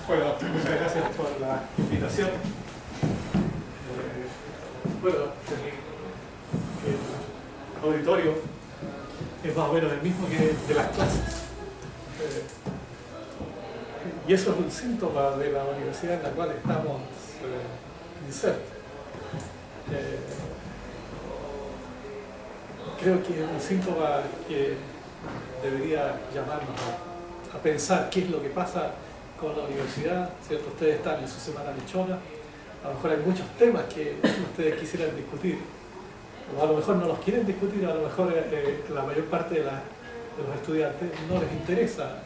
Bueno, muchas gracias por la invitación. Bueno, el auditorio es más o menos el mismo que de las clases. Y eso es un síntoma de la universidad en la cual estamos insertos. Creo que es un síntoma que debería llamarnos a pensar qué es lo que pasa con la universidad, ¿cierto? Ustedes están en su semana lechona, a lo mejor hay muchos temas que ustedes quisieran discutir, o a lo mejor no los quieren discutir, a lo mejor la mayor parte de los estudiantes no les interesa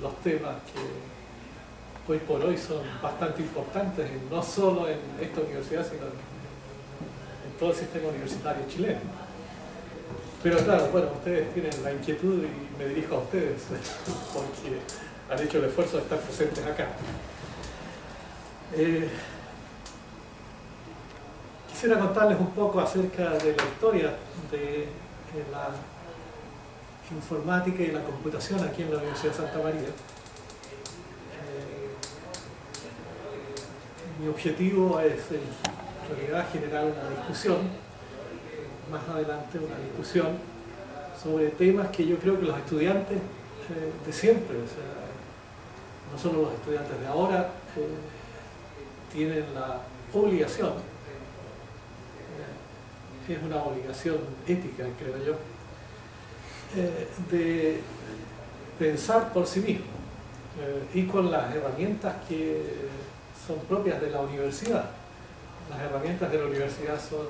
los temas que hoy por hoy son bastante importantes, no solo en esta universidad, sino en todo el sistema universitario chileno. Pero claro, bueno, ustedes tienen la inquietud y me dirijo a ustedes porque han hecho el esfuerzo de estar presentes acá. Quisiera contarles un poco acerca de la historia de la informática y la computación aquí en la Universidad de Santa María. Mi objetivo es en realidad generar una discusión, más adelante una discusión sobre temas que yo creo que los estudiantes de siempre, o sea, no solo los estudiantes de ahora, tienen la obligación, es una obligación ética, creo yo, de pensar por sí mismos y con las herramientas que son propias de la universidad. Las herramientas de la universidad son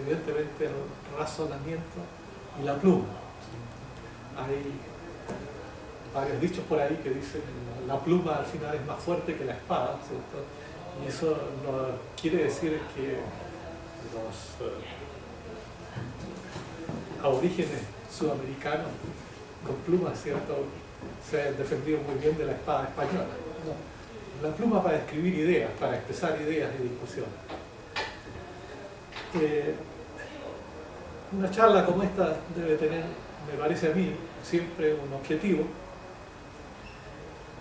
evidentemente el razonamiento y la pluma. Hay varios dichos por ahí que dicen que la pluma al final es más fuerte que la espada, ¿cierto? Y eso no quiere decir que los aborígenes sudamericanos con plumas, ¿cierto?, se han defendido muy bien de la espada española. No. La pluma para escribir ideas, para expresar ideas y discusiones. Una charla como esta debe tener, me parece a mí, siempre un objetivo.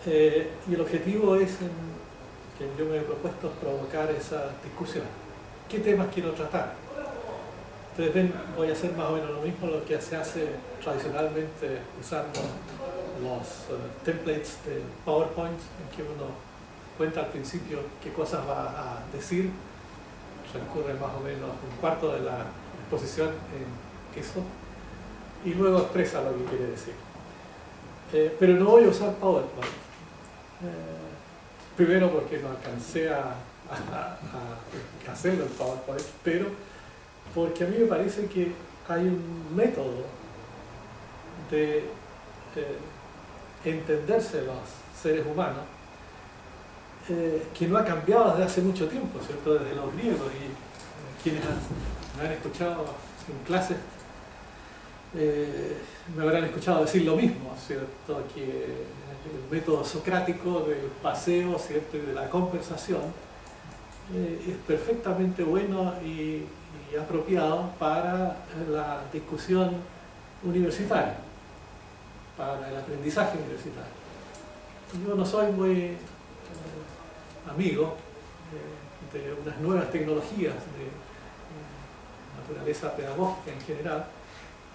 Y el objetivo es, que yo me he propuesto, provocar esa discusión. ¿Qué temas quiero tratar? Ustedes ven, voy a hacer más o menos lo mismo lo que se hace tradicionalmente usando los templates de PowerPoint, en que uno cuenta al principio qué cosas va a decir, transcurre más o menos un cuarto de la exposición en eso, y luego expresa lo que quiere decir. Pero no voy a usar PowerPoint. Primero porque no alcancé a hacerlo en PowerPoint, pero porque a mí me parece que hay un método de entenderse los seres humanos que no ha cambiado desde hace mucho tiempo, ¿cierto? Desde los griegos, y quienes me han escuchado en clases me habrán escuchado decir lo mismo, ¿cierto? Que el método socrático del paseo, ¿cierto?, y de la conversación es perfectamente bueno y apropiado para la discusión universitaria, para el aprendizaje universitario. Yo no soy muy amigo de unas nuevas tecnologías de naturaleza pedagógica en general,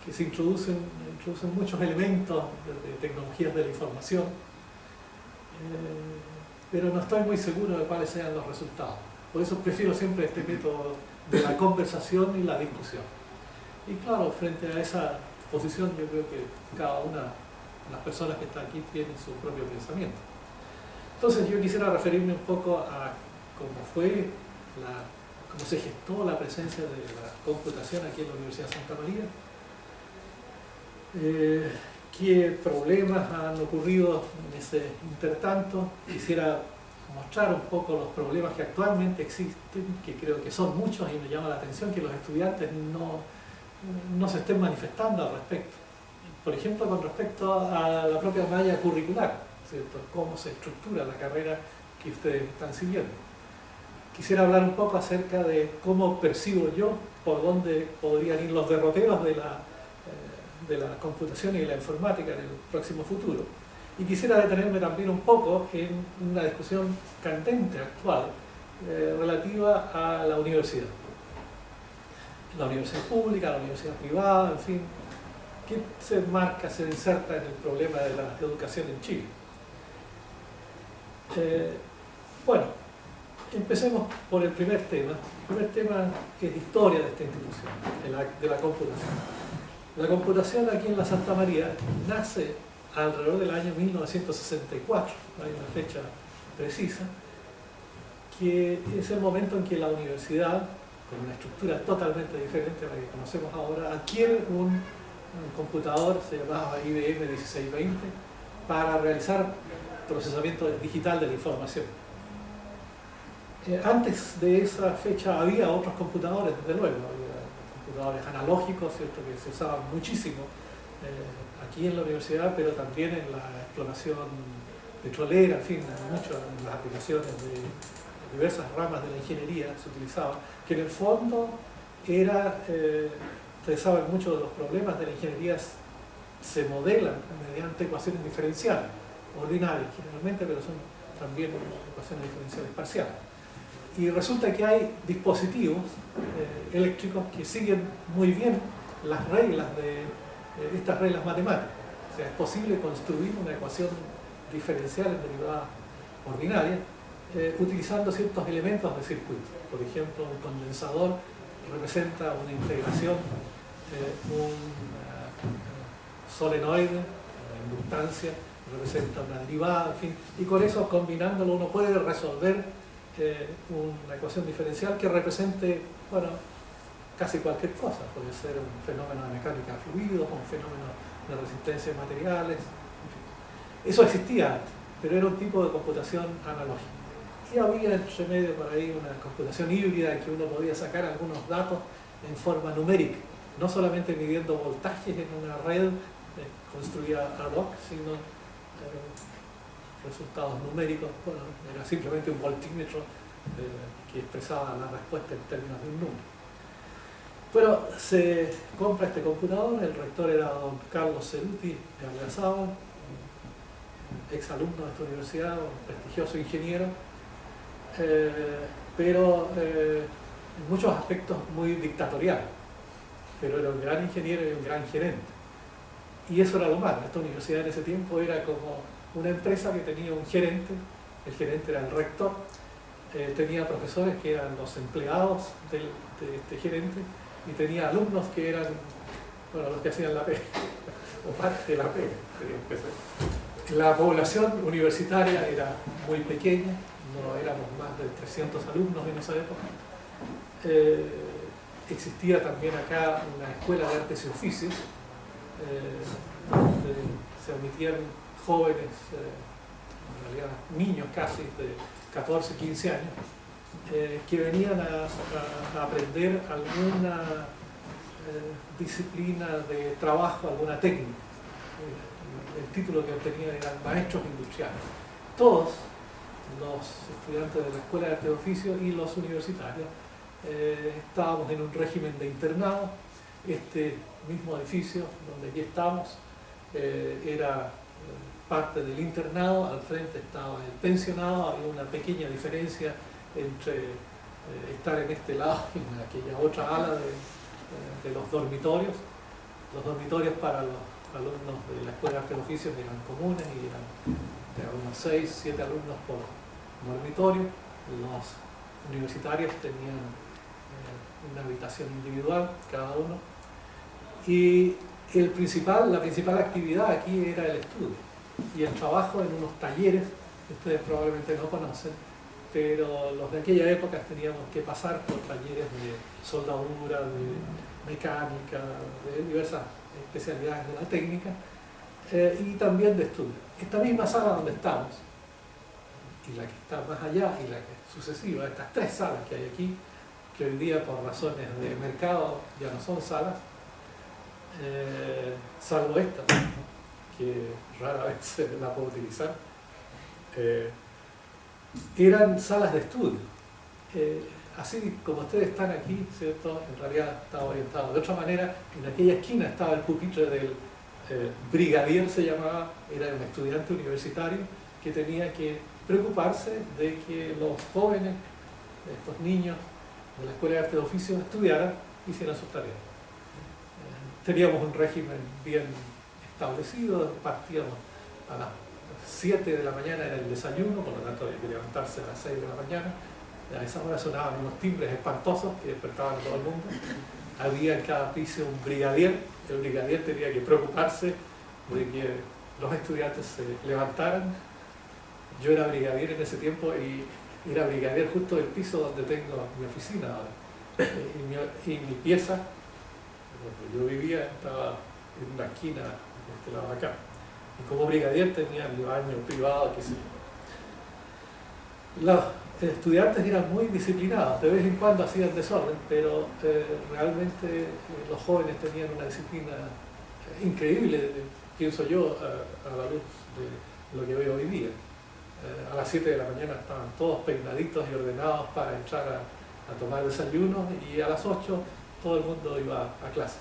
que se introducen muchos elementos de tecnologías de la información, pero no estoy muy seguro de cuáles sean los resultados. Por eso prefiero siempre este método de la conversación y la discusión. Y claro, frente a esa posición yo creo que cada una de las personas que están aquí tiene su propio pensamiento. Entonces yo quisiera referirme un poco a cómo se gestó la presencia de la computación aquí en la Universidad de Santa María, qué problemas han ocurrido en ese intertanto. Quisiera mostrar un poco los problemas que actualmente existen, que creo que son muchos, y me llama la atención que los estudiantes no se estén manifestando al respecto. Por ejemplo, con respecto a la propia malla curricular, ¿cierto?, cómo se estructura la carrera que ustedes están siguiendo. Quisiera hablar un poco acerca de cómo percibo yo, por dónde podrían ir los derroteros de la computación y la informática en el próximo futuro. Y quisiera detenerme también un poco en una discusión candente actual relativa a la universidad. La universidad pública, la universidad privada, en fin, ¿qué se marca, se inserta en el problema de la educación en Chile? Bueno, empecemos por el primer tema. El primer tema que es historia de esta institución, de la computación. La computación aquí en la Santa María nace alrededor del año 1964, hay una fecha precisa, que es el momento en que la universidad, con una estructura totalmente diferente a la que conocemos ahora, adquiere un computador, se llamaba IBM 1620, para realizar procesamiento digital de la información. Antes de esa fecha había otros computadores, desde luego, había computadores analógicos, ¿cierto?, que se usaban muchísimo aquí en la universidad, pero también en la exploración petrolera, en fin, en las aplicaciones de diversas ramas de la ingeniería se utilizaba, que en el fondo era, ustedes saben, muchos de los problemas de la ingeniería se modelan mediante ecuaciones diferenciales, ordinarias generalmente, pero son también ecuaciones diferenciales parciales. Y resulta que hay dispositivos eléctricos que siguen muy bien las reglas de estas reglas matemáticas. O sea, es posible construir una ecuación diferencial en derivadas ordinarias utilizando ciertos elementos de circuito. Por ejemplo, un condensador representa una integración, un solenoide, una inductancia, representa una derivada, en fin, y con eso, combinándolo, uno puede resolver una ecuación diferencial que represente, bueno, casi cualquier cosa. Puede ser un fenómeno de mecánica de fluidos, un fenómeno de resistencia de materiales, en fin. Eso existía antes, pero era un tipo de computación analógica. Y había entre medio por ahí una computación híbrida en que uno podía sacar algunos datos en forma numérica, no solamente midiendo voltajes en una red construida ad hoc, sino resultados numéricos. Bueno, era simplemente un voltímetro que expresaba la respuesta en términos de un número. Bueno, se compra este computador, el rector era don Carlos Ceruti de Argazábal, ex alumno de esta universidad, un prestigioso ingeniero, pero en muchos aspectos muy dictatorial, pero era un gran ingeniero y un gran gerente. Y eso era lo malo. Esta universidad en ese tiempo era como una empresa que tenía un gerente, el gerente era el rector, tenía profesores que eran los empleados de este gerente, y tenía alumnos que eran, bueno, los que hacían la pega, o parte de la pega. La población universitaria era muy pequeña, no éramos más de 300 alumnos en esa época. Existía también acá una escuela de artes y oficios, donde se admitían jóvenes, en realidad niños casi de 14, 15 años, que venían a aprender alguna disciplina de trabajo, alguna técnica. El título que obtenían eran maestros industriales. Todos los estudiantes de la Escuela de Arte y Oficio y los universitarios estábamos en un régimen de internado. Este mismo edificio donde aquí estamos era parte del internado, al frente estaba el pensionado, había una pequeña diferencia entre estar en este lado y en aquella otra ala de los dormitorios. Los dormitorios para los alumnos de la Escuela de Arte y Oficios eran comunes y eran de unos 6, 7 alumnos por dormitorio. Los universitarios tenían una habitación individual cada uno. Y la principal actividad aquí era el estudio y el trabajo en unos talleres que ustedes probablemente no conocen, pero los de aquella época teníamos que pasar por talleres de soldadura, de mecánica, de diversas especialidades de la técnica y también de estudio. Esta misma sala donde estamos, y la que está más allá y la que es sucesiva, estas 3 salas que hay aquí, que hoy día por razones de mercado ya no son salas, salvo esta, que rara vez se la puedo utilizar, eran salas de estudio. Así como ustedes están aquí, ¿cierto? En realidad estaba orientado de otra manera. En aquella esquina estaba el pupitre del brigadier se llamaba, era un estudiante universitario que tenía que preocuparse de que los jóvenes, estos niños de la Escuela de Arte de Oficio estudiaran y hicieran sus tareas. Teníamos un régimen bien establecido, partíamos a las 7 de la mañana en el desayuno, por lo tanto había que levantarse a las 6 de la mañana. A esa hora sonaban unos timbres espantosos que despertaban a todo el mundo. Había en cada piso un brigadier. El brigadier tenía que preocuparse de que los estudiantes se levantaran. Yo era brigadier en ese tiempo y era brigadier justo del piso donde tengo mi oficina ahora. Y mi pieza, donde yo vivía, estaba en una esquina de este lado de acá. Y como brigadier tenía mi baño privado, qué sé yo. Los estudiantes eran muy disciplinados, de vez en cuando hacían desorden, pero realmente los jóvenes tenían una disciplina increíble, pienso yo, a la luz de lo que veo hoy día. A las 7 de la mañana estaban todos peinaditos y ordenados para entrar a tomar desayuno, y a las 8 todo el mundo iba a clase.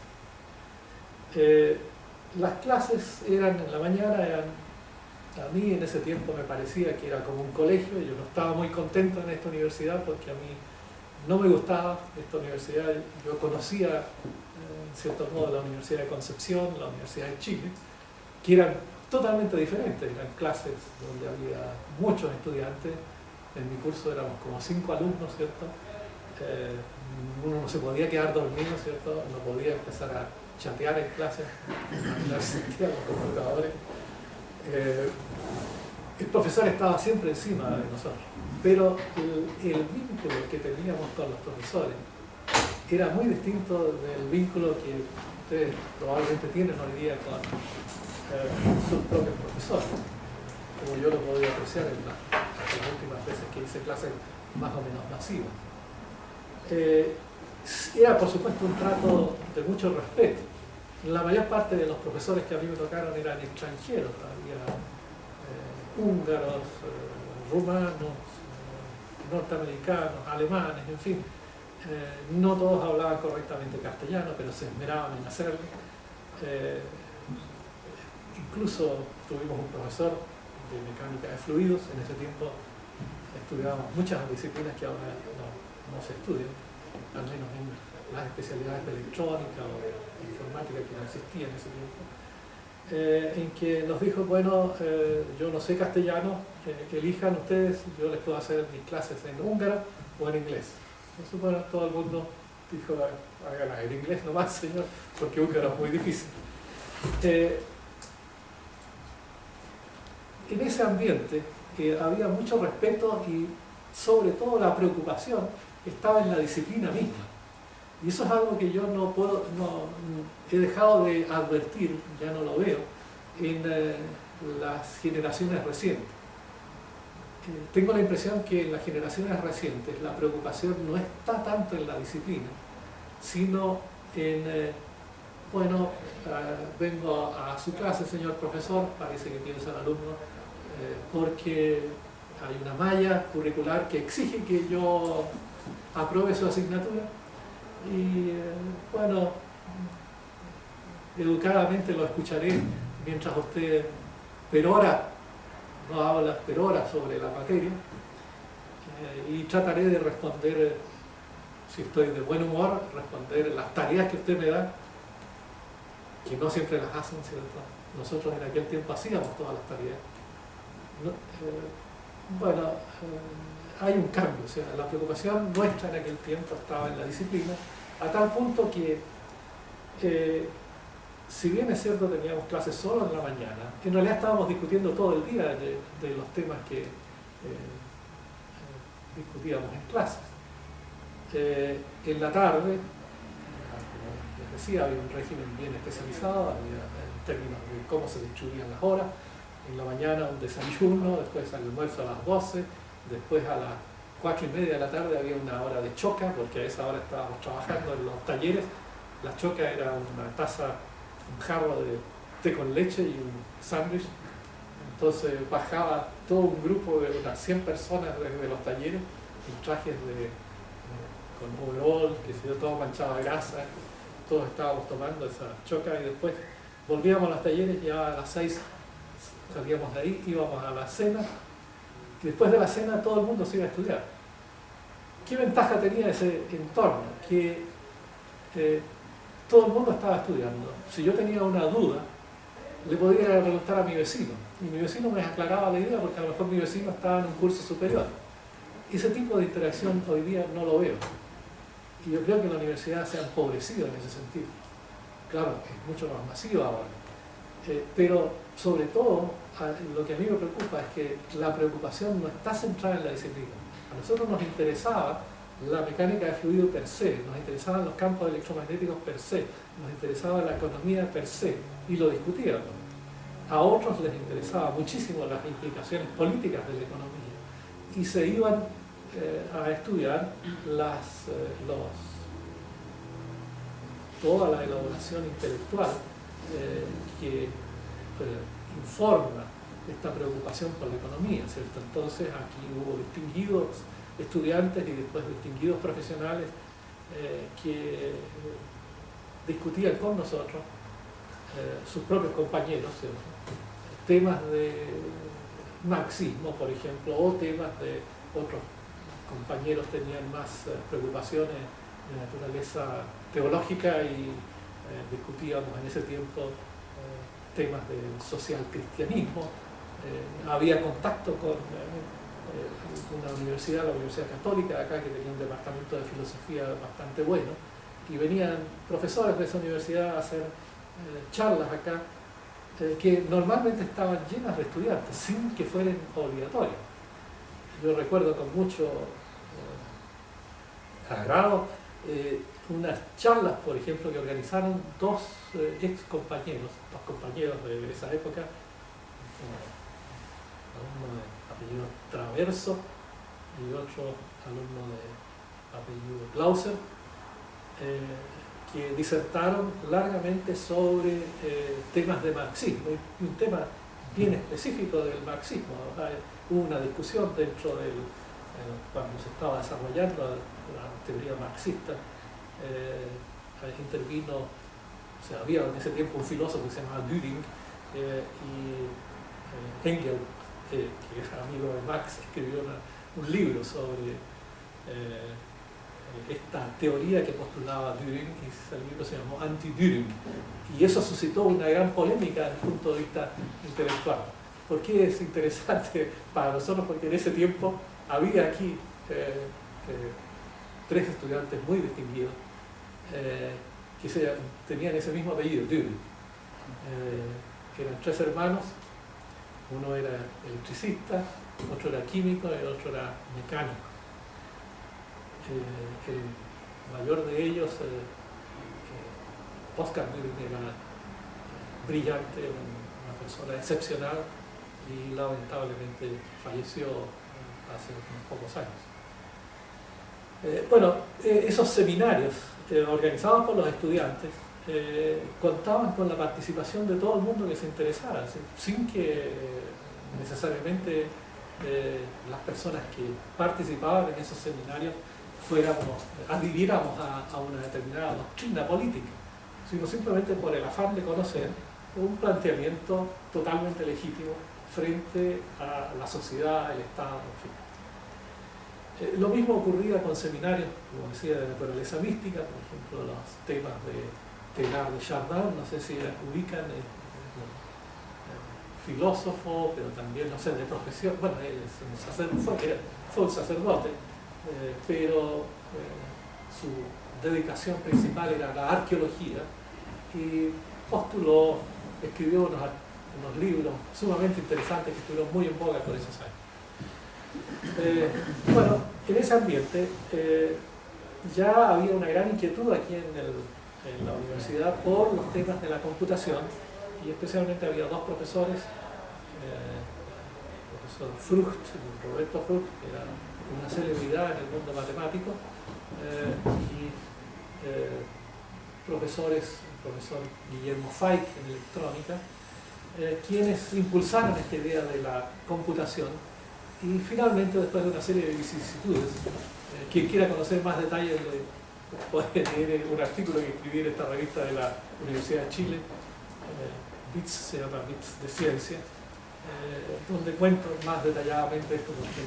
Las clases eran en la mañana, a mí en ese tiempo me parecía que era como un colegio. Yo no estaba muy contento en esta universidad porque a mí no me gustaba esta universidad. Yo conocía, en cierto modo, la Universidad de Concepción, la Universidad de Chile, que eran totalmente diferentes. Eran clases donde había muchos estudiantes. En mi curso éramos como 5 alumnos, ¿cierto? Uno no se podía quedar dormido, ¿cierto? No podía empezar a chatear en clases, a mirarse a los computadores. El profesor estaba siempre encima de nosotros, pero el vínculo que teníamos con los profesores era muy distinto del vínculo que ustedes probablemente tienen hoy día con sus propios profesores, como yo lo podía apreciar en las últimas veces que hice clases más o menos masivas. Era por supuesto un trato de mucho respeto. La mayor parte de los profesores que a mí me tocaron eran extranjeros, había húngaros, rumanos, norteamericanos, alemanes, en fin. No todos hablaban correctamente castellano, pero se esmeraban en hacerlo. Incluso tuvimos un profesor de mecánica de fluidos. En ese tiempo estudiábamos muchas disciplinas que ahora no se estudian, al menos en las especialidades de electrónica o de informática, que no existía en ese tiempo, en que nos dijo, bueno, yo no sé castellano, elijan ustedes, yo les puedo hacer mis clases en húngaro o en inglés. Entonces, bueno, todo el mundo dijo, háganla en inglés nomás, señor, porque húngaro es muy difícil. En ese ambiente había mucho respeto y sobre todo la preocupación estaba en la disciplina misma. Y eso es algo que yo he dejado de advertir, ya no lo veo, en las generaciones recientes. Tengo la impresión que en las generaciones recientes la preocupación no está tanto en la disciplina, sino en, bueno, vengo a su clase, señor profesor, parece que piensa el alumno, porque hay una malla curricular que exige que yo apruebe su asignatura. Y bueno, educadamente lo escucharé mientras usted perora, no habla perora sobre la materia, y trataré de responder, si estoy de buen humor, responder las tareas que usted me da, que no siempre las hacen, ¿cierto? Nosotros en aquel tiempo hacíamos todas las tareas. Bueno, hay un cambio, o sea, la preocupación nuestra en aquel tiempo estaba en la disciplina, a tal punto que, si bien es cierto teníamos clases solo en la mañana, en realidad estábamos discutiendo todo el día de los temas que discutíamos en clases. En la tarde, como les decía, había un régimen bien especializado, había en términos de cómo se distribuían las horas. En la mañana un desayuno, después el almuerzo a las 12, después a las 4:30 de la tarde había una hora de choca, porque a esa hora estábamos trabajando en los talleres. La choca era una taza, un jarro de té con leche y un sándwich. Entonces bajaba todo un grupo de unas 100 personas desde los talleres, en trajes con overall, que se dio todo manchado de grasa. Todos estábamos tomando esa choca y después volvíamos a los talleres, ya a las 6 salíamos de ahí, íbamos a la cena, y después de la cena todo el mundo se iba a estudiar. ¿Qué ventaja tenía ese entorno? Que todo el mundo estaba estudiando. Si yo tenía una duda, le podía preguntar a mi vecino, y mi vecino me aclaraba la idea porque a lo mejor mi vecino estaba en un curso superior. Ese tipo de interacción hoy día no lo veo. Y yo creo que la universidad se ha empobrecido en ese sentido. Claro, es mucho más masiva ahora. Pero sobre todo, lo que a mí me preocupa es que la preocupación no está centrada en la disciplina. A nosotros nos interesaba la mecánica de fluido per se, nos interesaban los campos electromagnéticos per se, nos interesaba la economía per se, y lo discutíamos. A otros les interesaba muchísimo las implicaciones políticas de la economía, y se iban a estudiar toda la elaboración intelectual que informa esta preocupación por la economía, ¿cierto? Entonces aquí hubo distinguidos estudiantes y después distinguidos profesionales que discutían con nosotros, sus propios compañeros, ¿cierto? Temas de marxismo, por ejemplo, o temas de otros compañeros tenían más preocupaciones de naturaleza teológica y discutíamos en ese tiempo temas del social cristianismo. Había contacto con una universidad, la Universidad Católica de acá, que tenía un departamento de filosofía bastante bueno, y venían profesores de esa universidad a hacer charlas acá que normalmente estaban llenas de estudiantes, sin que fueran obligatorios. Yo recuerdo con mucho agrado unas charlas, por ejemplo, que organizaron dos ex compañeros, dos compañeros de esa época, alumno de apellido Traverso y otro alumno de apellido Clauser, que disertaron largamente sobre temas de marxismo, y un tema bien específico del marxismo. Hubo una discusión dentro del, cuando se estaba desarrollando la teoría marxista, intervino, o sea, había en ese tiempo un filósofo que se llamaba Düring, y Engels, que es amigo de Marx, escribió un libro sobre esta teoría que postulaba Düring, y ese libro se llamó Anti-Düring, y eso suscitó una gran polémica desde el punto de vista intelectual. ¿Por qué es interesante para nosotros? Porque en ese tiempo había aquí tres estudiantes muy distinguidos que tenían ese mismo apellido, Düring, que eran tres hermanos. Uno era electricista, otro era químico y otro era mecánico. El mayor de ellos, Oscar Düring, era brillante, una persona excepcional, y lamentablemente falleció hace unos pocos años. Bueno, esos seminarios organizados por los estudiantes contaban con la participación de todo el mundo que se interesara, sin que necesariamente las personas que participaban en esos seminarios adhiriéramos a una determinada doctrina política, sino simplemente por el afán de conocer un planteamiento totalmente legítimo frente a la sociedad, el Estado, en fin. Lo mismo ocurría con seminarios, como decía, de naturaleza mística, por ejemplo, los temas de Teilhard de Chardin, no sé si ubican, filósofo, pero también, no sé, de profesión, bueno, él es un sacerdote, fue un sacerdote, pero su dedicación principal era la arqueología, y escribió unos libros sumamente interesantes que estuvieron muy en boga por esos años. Bueno, en ese ambiente ya había una gran inquietud aquí en la universidad por los temas de la computación, y especialmente había dos profesores, el profesor Frucht, Roberto Frucht, que era una celebridad en el mundo matemático, y el profesor Guillermo Fike en electrónica, quienes impulsaron esta idea de la computación. Y finalmente, después de una serie de vicisitudes, quien quiera conocer más detalles puede leer un artículo que escribí en esta revista de la Universidad de Chile, Bits, se llama Bits de Ciencia, donde cuento más detalladamente esto porque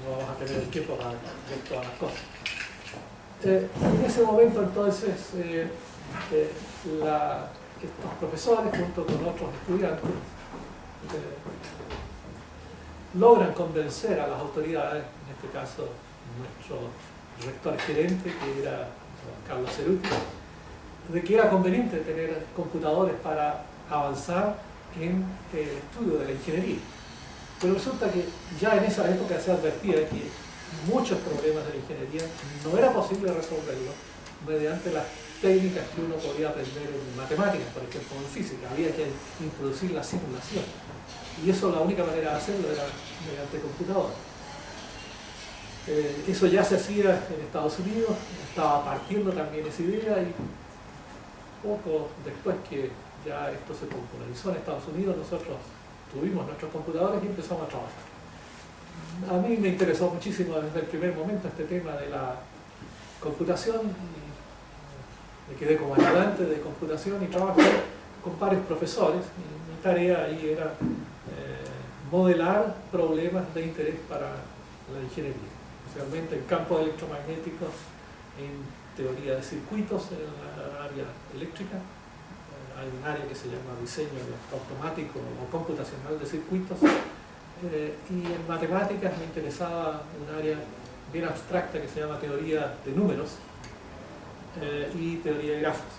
no vamos a tener el tiempo para ver todas las cosas. En ese momento entonces estos profesores junto con otros estudiantes logran convencer a las autoridades, en este caso nuestro rector gerente, que era Carlos Ceruti, de que era conveniente tener computadores para avanzar en el estudio de la ingeniería. Pero resulta que ya en esa época se advertía que muchos problemas de la ingeniería no era posible resolverlos mediante las técnicas que uno podía aprender en matemáticas, por ejemplo, en física. Había que introducir la simulación. Y eso, la única manera de hacerlo era mediante computador. Eso ya se hacía en Estados Unidos, estaba partiendo también esa idea, y poco después que ya esto se popularizó en Estados Unidos, nosotros tuvimos nuestros computadores y empezamos a trabajar. A mí me interesó muchísimo desde el primer momento este tema de la computación, y me quedé como ayudante de computación y trabajé con varios profesores. Mi tarea ahí era modelar problemas de interés para la ingeniería, especialmente en campos electromagnéticos, en teoría de circuitos en la área eléctrica. Hay un área que se llama diseño automático o computacional de circuitos, y en matemáticas me interesaba un área bien abstracta que se llama teoría de números y teoría de grafos.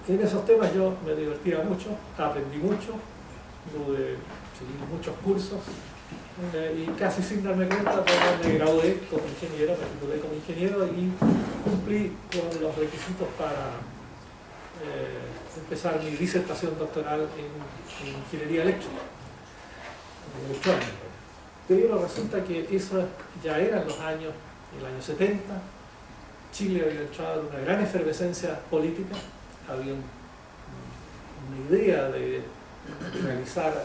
En esos temas yo me divertía mucho, aprendí mucho, seguí muchos cursos, y casi sin darme cuenta me gradué como ingeniero, me titulé como ingeniero y cumplí con los requisitos para empezar mi disertación doctoral en ingeniería eléctrica, electrónica. Pero resulta que eso ya eran el año 70, Chile había entrado en una gran efervescencia política, había una idea de realizar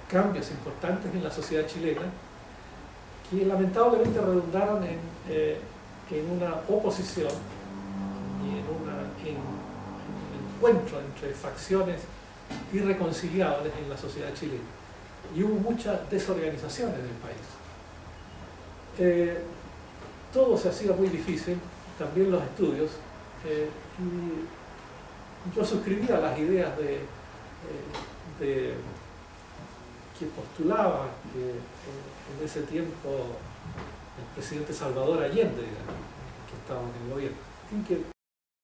cambios importantes en la sociedad chilena que lamentablemente redundaron en una oposición y en un encuentro entre facciones irreconciliables en la sociedad chilena, y hubo mucha desorganización en el país. Todo se hacía muy difícil, también los estudios, y yo suscribía las ideas que postulaba que en ese tiempo el presidente Salvador Allende, que estaba en el gobierno, y que